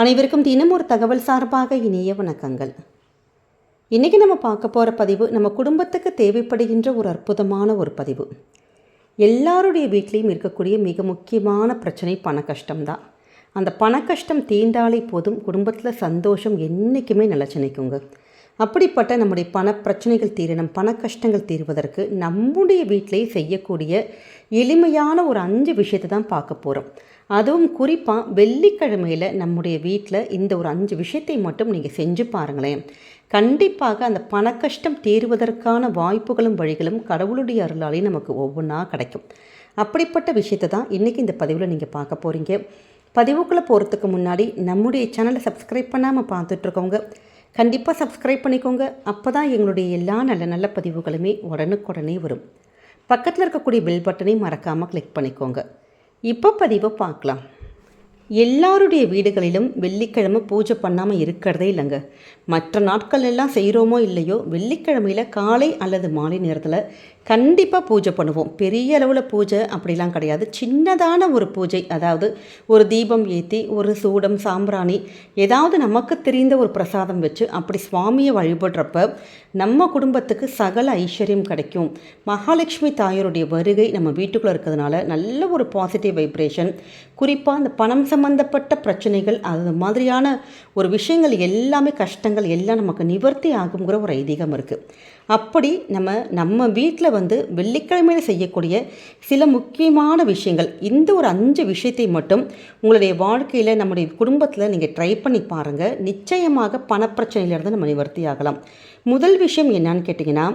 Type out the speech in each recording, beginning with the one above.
அனைவருக்கும் தினம் ஒரு தகவல் சார்பாக இனிய வணக்கங்கள். இன்றைக்கி நம்ம பார்க்க போகிற பதிவு நம்ம குடும்பத்துக்கு தேவைப்படுகின்ற ஒரு அற்புதமான ஒரு பதிவு. எல்லாருடைய வீட்லேயும் இருக்கக்கூடிய மிக முக்கியமான பிரச்சனை பண கஷ்டம்தான். அந்த பண கஷ்டம் தீர்ந்தாலே போதும், குடும்பத்தில் சந்தோஷம் என்றைக்குமே நிலச்சி நிற்குங்க. அப்படிப்பட்ட நம்முடைய பண பிரச்சனைகள் தீரணும், பண கஷ்டங்கள் தீர்வதற்கு நம்முடைய வீட்டிலேயே செய்யக்கூடிய எளிமையான ஒரு 5 விஷயத்தை தான் பார்க்க போகிறோம். அதுவும் குறிப்பாக வெள்ளிக்கிழமையில் நம்முடைய வீட்டில் இந்த ஒரு 5 விஷயத்தை மட்டும் நீங்கள் செஞ்சு பாருங்களேன். கண்டிப்பாக அந்த பண கஷ்டம் தீர்வதற்கான வாய்ப்புகளும் வழிகளும் கடவுளுடைய அருளாலே நமக்கு ஒவ்வொன்றா கிடைக்கும். அப்படிப்பட்ட விஷயத்தை தான் இன்றைக்கி இந்த பதிவில் நீங்கள் பார்க்க போகிறீங்க. பதிவுக்குள்ளே போகிறதுக்கு முன்னாடி நம்முடைய சேனலை சப்ஸ்கிரைப் பண்ணாமல் பார்த்துட்ருக்கோங்க, கண்டிப்பாக சப்ஸ்கிரைப் பண்ணிக்கோங்க. அப்போ தான் எங்களுடைய எல்லா நல்ல நல்ல பதிவுகளுமே உடனுக்குடனே வரும். பக்கத்தில் இருக்கக்கூடிய பெல் பட்டனை மறக்காமல் கிளிக் பண்ணிக்கோங்க. இப்போ பதிவை பார்க்கலாம். எல்லாருடைய வீடுகளிலும் வெள்ளிக்கிழமை பூஜை பண்ணாமல் இருக்கிறதே இல்லைங்க. மற்ற நாட்கள் எல்லாம் செய்கிறோமோ இல்லையோ, வெள்ளிக்கிழமையில் காலை அல்லது மாலை நேரத்தில் கண்டிப்பாக பூஜை பண்ணுவோம். பெரிய அளவில் பூஜை அப்படிலாம் கிடையாது, சின்னதான ஒரு பூஜை. அதாவது ஒரு தீபம் ஏற்றி ஒரு சூடம் சாம்பிராணி ஏதாவது நமக்கு தெரிந்த ஒரு பிரசாதம் வச்சு அப்படி சுவாமியை வழிபடுறப்ப நம்ம குடும்பத்துக்கு சகல ஐஸ்வர்யம் கிடைக்கும். மகாலட்சுமி தாயாருடைய வருகை நம்ம வீட்டுக்குள்ளே இருக்கிறதுனால நல்ல ஒரு பாசிட்டிவ் வைப்ரேஷன். குறிப்பாக அந்த பணம் சம்பந்தப்பட்ட பிரச்சனைகள் அது மாதிரியான ஒரு விஷயங்கள் எல்லாமே, கஷ்டங்கள் எல்லாம் நமக்கு நிவர்த்தி ஆகுங்கிற ஒரு ஐதீகம் இருக்குது. அப்படி நம்ம வீட்டில் வெள்ளிக்கிழமையில் செய்யக்கூடிய சில முக்கியமான விஷயங்கள், இந்த ஒரு 5 விஷயத்தை மட்டும் உங்களுடைய வாழ்க்கையில் நம்முடைய குடும்பத்தில் நீங்கள் ட்ரை பண்ணி பாருங்கள். நிச்சயமாக பணப்பிரச்சனையிலேருந்து நம்ம நிவர்த்தி ஆகலாம். முதல் விஷயம் என்னன்னு கேட்டிங்கன்னா,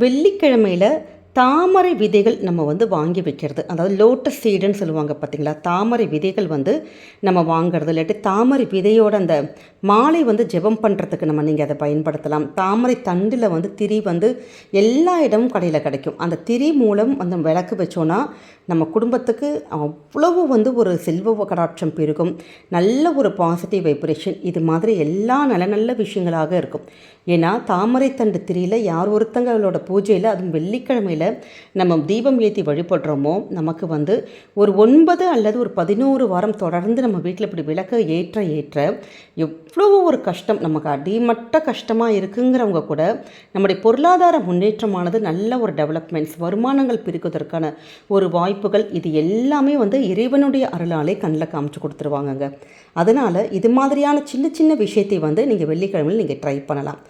வெள்ளிக்கிழமையில் தாமரை விதைகள் நம்ம வாங்கி வைக்கிறது. அதாவது லோட்டஸ் சீடுன்னு சொல்லுவாங்க பார்த்தீங்களா, தாமரை விதைகள் நம்ம வாங்கிறது. இல்லாட்டி தாமரை விதையோட அந்த மாலை ஜெபம் பண்ணுறதுக்கு நீங்கள் அதை பயன்படுத்தலாம். தாமரை தண்டில் திரி எல்லா இடமும் கடையில் கிடைக்கும். அந்த திரி மூலம் விளக்கு வச்சோன்னா நம்ம குடும்பத்துக்கு அவ்வளவு ஒரு செல்வ கடாட்சம் பெருகும், நல்ல ஒரு பாசிட்டிவ் வைப்ரேஷன். இது மாதிரி எல்லா நல்ல நல்ல விஷயங்களாக இருக்கும். ஏன்னா தாமரை தண்டு திரியில் யார் ஒருத்தங்களோட பூஜையில், அதுவும் வெள்ளிக்கிழமையில் நம்ம தீபம் ஏற்றி வழிபடுறோமோ, நமக்கு ஒரு 9 அல்லது ஒரு 11 வாரம் தொடர்ந்து நம்ம வீட்டில் இப்படி விளக்க ஏற்ற எவ்வளோ ஒரு கஷ்டம், நமக்கு அடிமட்ட கஷ்டமாக இருக்குங்கிறவங்க கூட நம்முடைய பொருளாதார முன்னேற்றமானது நல்ல ஒரு டெவலப்மெண்ட்ஸ், வருமானங்கள் பிரிக்குவதற்கான ஒரு வாய்ப்புகள், இது எல்லாமே இறைவனுடைய அருளாலே கண்ணில் காமிச்சு கொடுத்துருவாங்கங்க. அதனால் இது மாதிரியான சின்ன சின்ன விஷயத்தை நீங்கள் வெள்ளிக்கிழமையில் நீங்கள் ட்ரை பண்ணலாம்.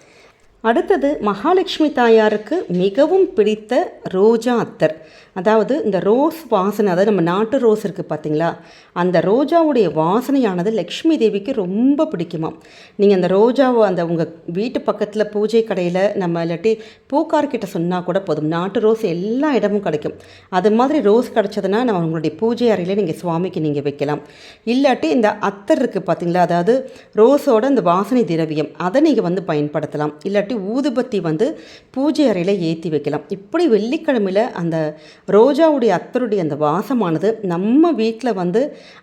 அடுத்தது, மகாலட்சுமி தாயாருக்கு மிகவும் பிடித்த ரோஜா அத்தர். அதாவது இந்த ரோஸ் வாசனை, அதாவது நம்ம நாட்டு ரோஸ் இருக்குது பார்த்தீங்களா, அந்த ரோஜாவுடைய வாசனையானது லக்ஷ்மி தேவிக்கு ரொம்ப பிடிக்குமா. நீங்கள் அந்த ரோஜாவை உங்கள் வீட்டு பக்கத்தில் பூஜை கடையில் இல்லாட்டி பூக்கார்கிட்ட சொன்னால் கூட போதும், நாட்டு ரோஸ் எல்லா இடமும் கிடைக்கும். அது மாதிரி ரோஸ் கிடச்சதுன்னா நம்ம உங்களுடைய பூஜை அறையில் நீங்கள் சுவாமிக்கு நீங்கள் வைக்கலாம். இல்லாட்டி இந்த அத்தர் இருக்குது பார்த்தீங்களா, அதாவது ரோஸோட இந்த வாசனை திரவியம், அதை நீங்கள் பயன்படுத்தலாம். இல்லாட்டி ஊதுபத்தி பூஜை அறையில் ஏற்றி வைக்கலாம். இப்படி வெள்ளிக்கிழமையில் அந்த ரோஜாவுடைய அத்தருடைய அந்த வாசமானது நம்ம வீட்டில்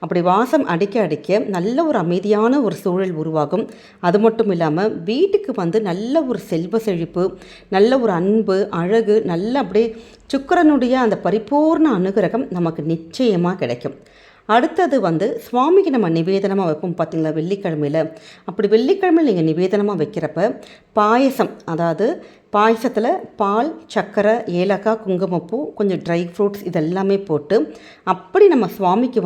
அப்படி வாசம் அடிக்க நல்ல ஒரு அமைதியான ஒரு சூழல் உருவாகும். அது மட்டும் இல்லாமல் வீட்டுக்கு நல்ல ஒரு செல்வ செழிப்பு, நல்ல ஒரு அன்பு, அழகு, நல்ல அப்படியே சுக்கிரனுடைய அந்த பரிபூர்ண அனுகிரகம் நமக்கு நிச்சயமாக கிடைக்கும். அடுத்தது சுவாமிக்கு நம்ம நிவேதனமாக வைப்போம் பார்த்தீங்களா வெள்ளிக்கிழமையில். அப்படி வெள்ளிக்கிழமையில் நீங்கள் நிவேதனமாக வைக்கிறப்ப பாயசம், அதாவது பாயசத்தில் பால், சர்க்கரை, ஏலக்காய், குங்குமப்பூ, கொஞ்சம் ட்ரை ஃப்ரூட்ஸ் இதெல்லாமே போட்டு அப்படி நம்ம சுவாமிக்கு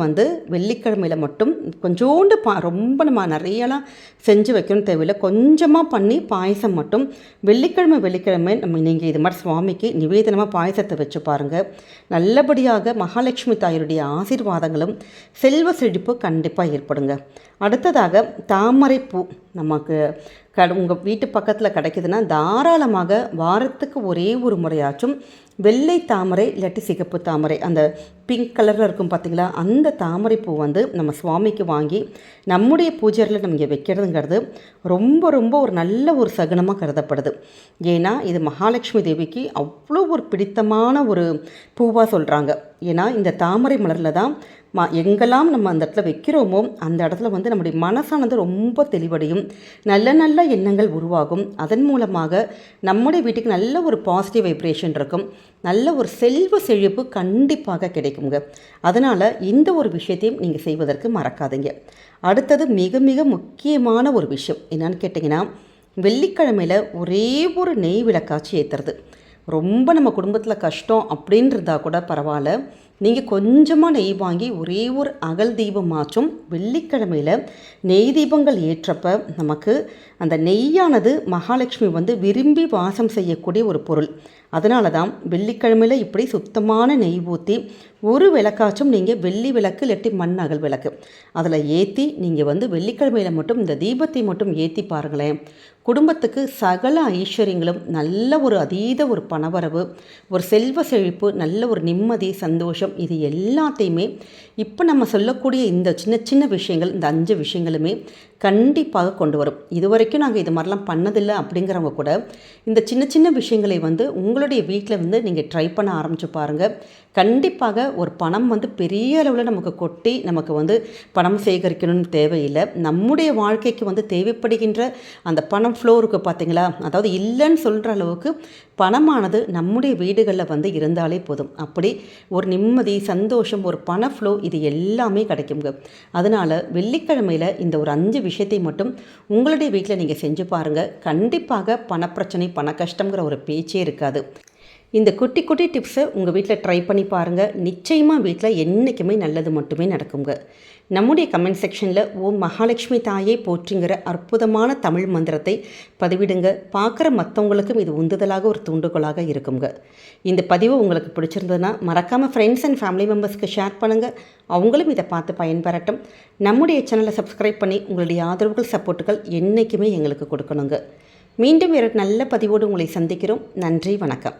வெள்ளிக்கிழமையில் மட்டும் கொஞ்சோண்டு ரொம்ப நம்ம நிறையலாம் செஞ்சு வைக்கணும் தேவையில்லை, கொஞ்சமாக பண்ணி பாயசம் மட்டும் வெள்ளிக்கிழமை நீங்கள் இது மாதிரி சுவாமிக்கு நிவேதனமாக பாயசத்தை வச்சு பாருங்கள். நல்லபடியாக மகாலட்சுமி தாயாருடைய ஆசீர்வாதங்களும் செல்வ செழிப்பு கண்டிப்பாக ஏற்படுங்க. அடுத்ததாக தாமரை பூ நமக்கு உங்கள் வீட்டு பக்கத்தில் கிடைக்குதுன்னா தாராளமாக வாரத்துக்கு ஒரே ஒரு முறையாச்சும் வெள்ளை தாமரை இல்லாட்டி சிகப்பு தாமரை, அந்த பிங்க் கலரில் இருக்கும் பார்த்திங்களா, அந்த தாமரை பூ நம்ம சுவாமிக்கு வாங்கி நம்முடைய பூஜையில் நம்ம இங்கே வைக்கிறதுங்கிறது ரொம்ப ரொம்ப ஒரு நல்ல ஒரு சகுனமாக கருதப்படுது. ஏன்னா இது மகாலட்சுமி தேவிக்கு அவ்வளோ ஒரு பிடித்தமான ஒரு பூவாக சொல்கிறாங்க. ஏன்னா இந்த தாமரை மலரில் தான் எங்கெல்லாம் நம்ம அந்த இடத்துல வைக்கிறோமோ அந்த இடத்துல வந்து நம்முடைய மனசானது ரொம்ப தெளிவடையும், நல்ல நல்ல எண்ணங்கள் உருவாகும். அதன் மூலமாக நம்முடைய வீட்டுக்கு நல்ல ஒரு பாசிட்டிவ் வைப்ரேஷன் இருக்கும், நல்ல ஒரு செல்வ செழிப்பு கண்டிப்பாக கிடைக்குங்க. அதனால் இந்த ஒரு விஷயத்தையும் நீங்கள் செய்வதற்கு மறக்காதீங்க. அடுத்தது மிக மிக முக்கியமான ஒரு விஷயம் என்னன்னு கேட்டிங்கன்னா, வெள்ளிக்கிழமையில் ஒரே ஒரு நெய் விளக்காச்சு ஏற்றுறது. ரொம்ப நம்ம குடும்பத்தில் கஷ்டம் அப்படின்றதா கூட பரவாயில்ல, நீங்கள் கொஞ்சமாக நெய் வாங்கி ஒரே ஒரு அகல் தீபமாச்சும் வெள்ளிக்கிழமையில் நெய் தீபங்கள் ஏற்றப்ப நமக்கு அந்த நெய்யானது மகாலட்சுமி வந்து விரும்பி வாசம் செய்யக்கூடிய ஒரு பொருள். அதனால தான் வெள்ளிக்கிழமையில் இப்படி சுத்தமான நெய் ஊற்றி ஒரு விளக்காச்சும் நீங்கள் வெள்ளி விளக்கு இல்லாட்டி மண் அகல் விளக்கு அதில் ஏற்றி நீங்கள் வந்து வெள்ளிக்கிழமையில் மட்டும் இந்த தீபத்தை மட்டும் ஏற்றி பாருங்களேன். குடும்பத்துக்கு சகல ஐஸ்வர்யங்களும், நல்ல ஒரு அதீத ஒரு பணவரவு, ஒரு செல்வ செழிப்பு, நல்ல ஒரு நிம்மதி, சந்தோஷம், இது எல்லாத்தையுமே இப்போ நம்ம சொல்லக்கூடிய இந்த சின்ன சின்ன விஷயங்கள், இந்த 5 விஷயங்களுமே கண்டிப்பாக கொண்டு வரும். இது வரைக்கும் நாங்கள் இது மாதிரிலாம் பண்ணதில்லை அப்படிங்கிறவங்க கூட இந்த சின்ன சின்ன விஷயங்களை வந்து உங்களுடைய வீட்டில் வந்து நீங்கள் ட்ரை பண்ண ஆரம்பித்து பாருங்கள். கண்டிப்பாக ஒரு பணம் வந்து பெரிய அளவில் நமக்கு கொட்டி நமக்கு வந்து பணம் சேகரிக்கணும்னு தேவையில்லை. நம்முடைய வாழ்க்கைக்கு வந்து தேவைப்படுகின்ற அந்த பணம் ஃப்ளோ இருக்குது பார்த்தீங்களா, அதாவது இல்லைன்னு சொல்கிற அளவுக்கு பணமானது நம்முடைய வீடுகளில் வந்து இருந்தாலே போதும். அப்படி ஒரு நிம்மதி, சந்தோஷம், ஒரு பண ஃப்ளோ, இது எல்லாமே கிடைக்குங்க. அதனால் வெள்ளிக்கிழமையில் இந்த ஒரு 5 விஷயத்தை மட்டும் உங்களுடைய வீட்டில் நீங்கள் செஞ்சு பாருங்கள். கண்டிப்பாக பணப்பிரச்சனை, பண கஷ்டங்கிற ஒரு பேச்சே இருக்காது. இந்த குட்டி குட்டி டிப்ஸை உங்கள் வீட்டில் ட்ரை பண்ணி பாருங்கள். நிச்சயமாக வீட்டில் என்றைக்குமே நல்லது மட்டுமே நடக்குங்க. நம்முடைய கமெண்ட் செக்ஷனில் ஓம் மகாலட்சுமி தாயை போற்றுங்கிற அற்புதமான தமிழ் மந்திரத்தை பதிவிடுங்க. பார்க்குற மற்றவங்களுக்கும் இது உந்துதலாக ஒரு தூண்டுகோலாக இருக்குங்க. இந்த பதிவு உங்களுக்கு பிடிச்சிருந்ததுன்னா மறக்காமல் ஃப்ரெண்ட்ஸ் அண்ட் ஃபேமிலி மெம்பர்ஸ்க்கு ஷேர் பண்ணுங்கள். அவங்களும் இதை பார்த்து பயன்பெறட்டும். நம்முடைய சேனலை சப்ஸ்கிரைப் பண்ணி உங்களுடைய ஆதரவுகள், சப்போர்ட்டுகள் என்றைக்குமே எங்களுக்கு கொடுக்கணுங்க. மீண்டும் வேறு நல்ல பதிவோடு உங்களை சந்திக்கிறோம். நன்றி, வணக்கம்.